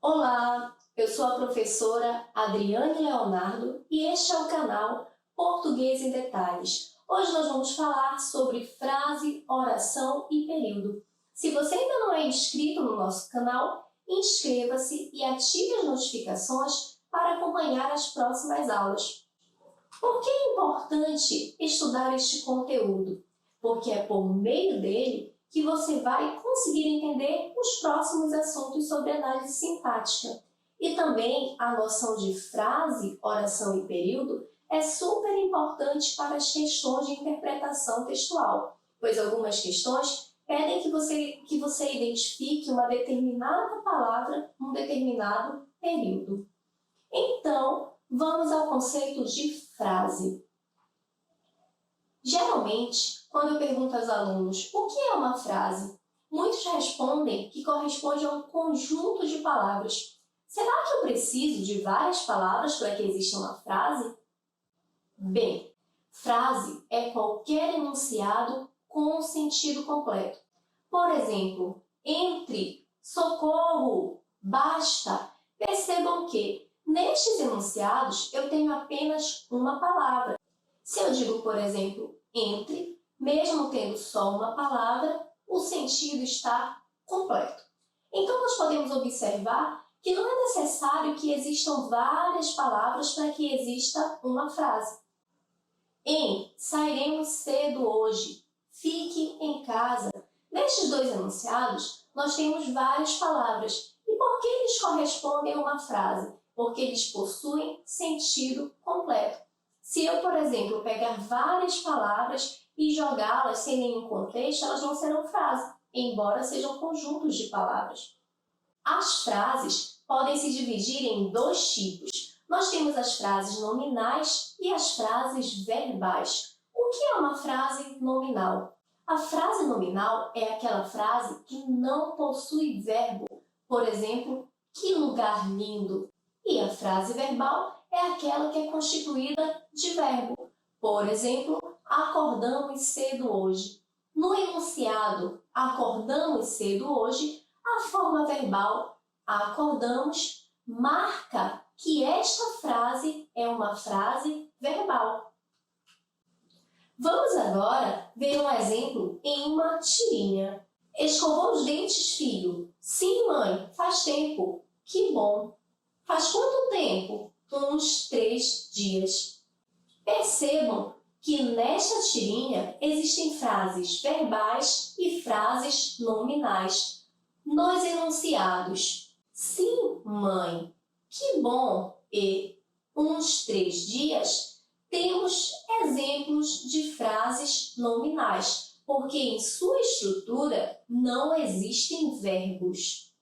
Olá, eu sou a professora Adriane Leonardo e este é o canal Português em Detalhes. Hoje nós vamos falar sobre frase, oração e período. Se você ainda não é inscrito no nosso canal, inscreva-se e ative as notificações para acompanhar as próximas aulas. Por que é importante estudar este conteúdo? Porque é por meio dele que você vai conseguir entender os próximos assuntos sobre análise sintática. E também a noção de frase, oração e período é super importante para as questões de interpretação textual, pois algumas questões pedem que você identifique uma determinada palavra num determinado período. Então, vamos ao conceito de frase. Geralmente, quando eu pergunto aos alunos o que é uma frase, muitos respondem que corresponde a um conjunto de palavras. Será que eu preciso de várias palavras para que exista uma frase? Bem, frase é qualquer enunciado com um sentido completo. Por exemplo, entre, socorro, basta. Percebam que, nestes enunciados, eu tenho apenas uma palavra. Se eu digo, por exemplo, entre, mesmo tendo só uma palavra, o sentido está completo. Então, nós podemos observar que não é necessário que existam várias palavras para que exista uma frase. Sairemos cedo hoje. Fique em casa. Nestes dois enunciados, nós temos várias palavras. E por que eles correspondem a uma frase? Porque eles possuem sentido completo. Se eu, por exemplo, pegar várias palavras e jogá-las sem nenhum contexto, elas não serão frases, embora sejam conjuntos de palavras. As frases podem se dividir em dois tipos. Nós temos as frases nominais e as frases verbais. O que é uma frase nominal? A frase nominal é aquela frase que não possui verbo. Por exemplo, que lugar lindo! E a frase verbal é aquela que é constituída de verbo. Por exemplo, acordamos cedo hoje. No enunciado acordamos cedo hoje, a forma verbal acordamos marca que esta frase é uma frase verbal. Vamos agora ver um exemplo em uma tirinha. Escovou os dentes, filho? Sim, mãe, faz tempo. Que bom. Faz quanto tempo? Uns 3 dias. Percebam que nesta tirinha existem frases verbais e frases nominais. Nos enunciados, sim, mãe, que bom e uns 3 dias, temos exemplos de frases nominais, porque em sua estrutura não existem verbos.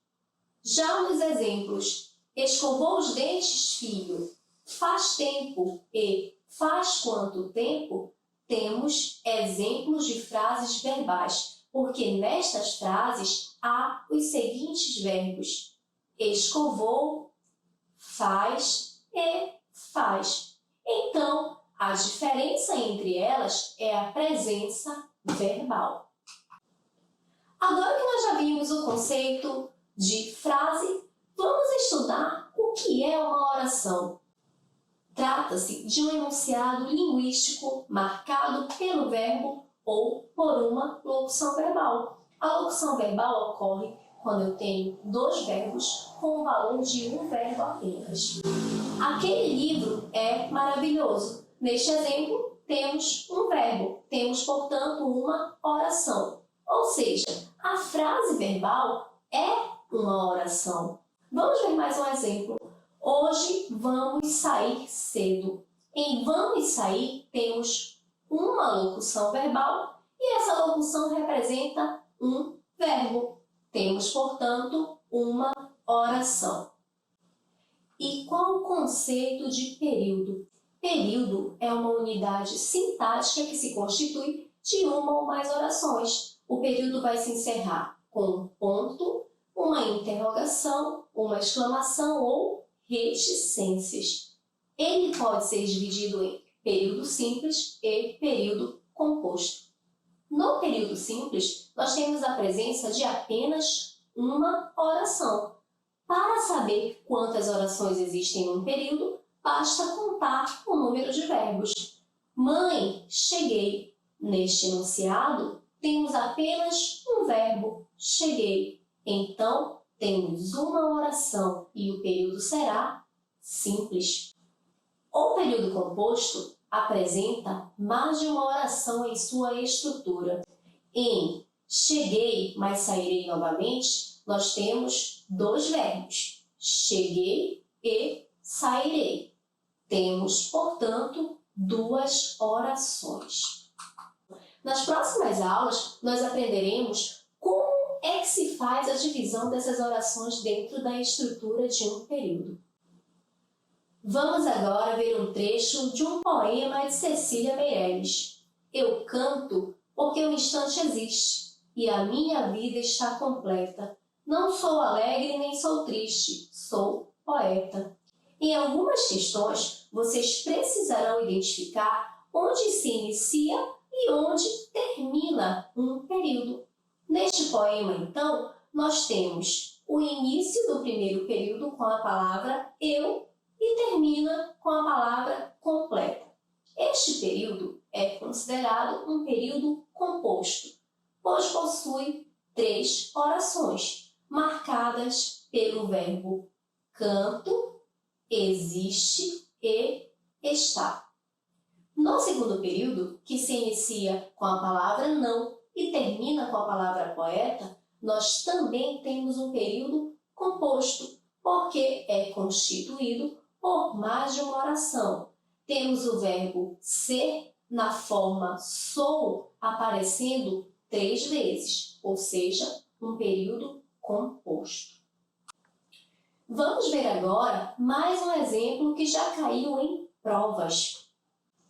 Já nos exemplos, escovou os dentes, filho? Faz tempo e faz quanto tempo? Temos exemplos de frases verbais, porque nestas frases há os seguintes verbos: escovou, faz e faz. Então, a diferença entre elas é a presença verbal. Agora que nós já vimos o conceito de frase, vamos estudar o que é uma oração. Trata-se de um enunciado linguístico marcado pelo verbo ou por uma locução verbal. A locução verbal ocorre quando eu tenho 2 verbos com o valor de um verbo apenas. Aquele livro é maravilhoso. Neste exemplo, temos um verbo, temos, portanto, uma oração. Ou seja, a frase verbal é uma oração. Vamos ver mais um exemplo. Hoje vamos sair cedo. Em vamos sair, temos uma locução verbal e essa locução representa um verbo. Temos, portanto, uma oração. E qual o conceito de período? Período é uma unidade sintática que se constitui de uma ou mais orações. O período vai se encerrar com um ponto, uma interrogação, uma exclamação ou reticências. Ele pode ser dividido em período simples e período composto. No período simples, nós temos a presença de apenas uma oração. Para saber quantas orações existem em um período, basta contar o número de verbos. Mãe, cheguei. Neste enunciado, temos apenas um verbo, cheguei. Então, temos uma oração e o período será simples. O período composto apresenta mais de uma oração em sua estrutura. Em cheguei, mas sairei novamente, nós temos dois verbos, cheguei e sairei. Temos, portanto, duas orações. Nas próximas aulas, nós aprenderemos como é que se faz a divisão dessas orações dentro da estrutura de um período. Vamos agora ver um trecho de um poema de Cecília Meirelles. Eu canto porque o instante existe e a minha vida está completa. Não sou alegre nem sou triste, sou poeta. Em algumas questões, vocês precisarão identificar onde se inicia e onde termina um período. Neste poema, então, nós temos o início do primeiro período com a palavra eu e termina com a palavra completa. Este período é considerado um período composto, pois possui 3 orações, marcadas pelo verbo canto, existe e está. No segundo período, que se inicia com a palavra não e termina com a palavra poeta, nós também temos um período composto, porque é constituído por mais de uma oração. Temos o verbo ser na forma sou aparecendo 3 vezes, ou seja, um período composto. Vamos ver agora mais um exemplo que já caiu em provas.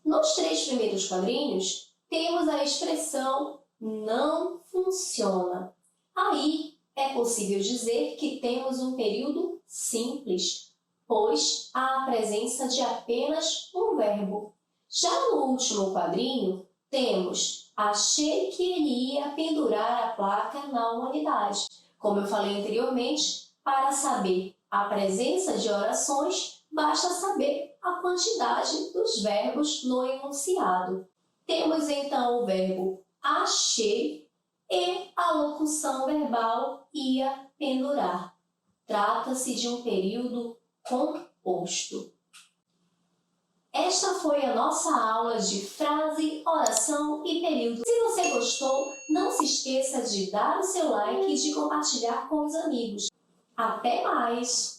Nos 3 primeiros quadrinhos, temos a expressão não funciona. Aí é possível dizer que temos um período simples, pois há a presença de apenas um verbo. Já no último quadrinho, temos achei que ele ia pendurar a placa na humanidade. Como eu falei anteriormente, para saber a presença de orações, basta saber a quantidade dos verbos no enunciado. Temos então o verbo achei e a locução verbal ia pendurar. Trata-se de um período composto. Esta foi a nossa aula de frase, oração e período. Se você gostou, não se esqueça de dar o seu like e de compartilhar com os amigos. Até mais!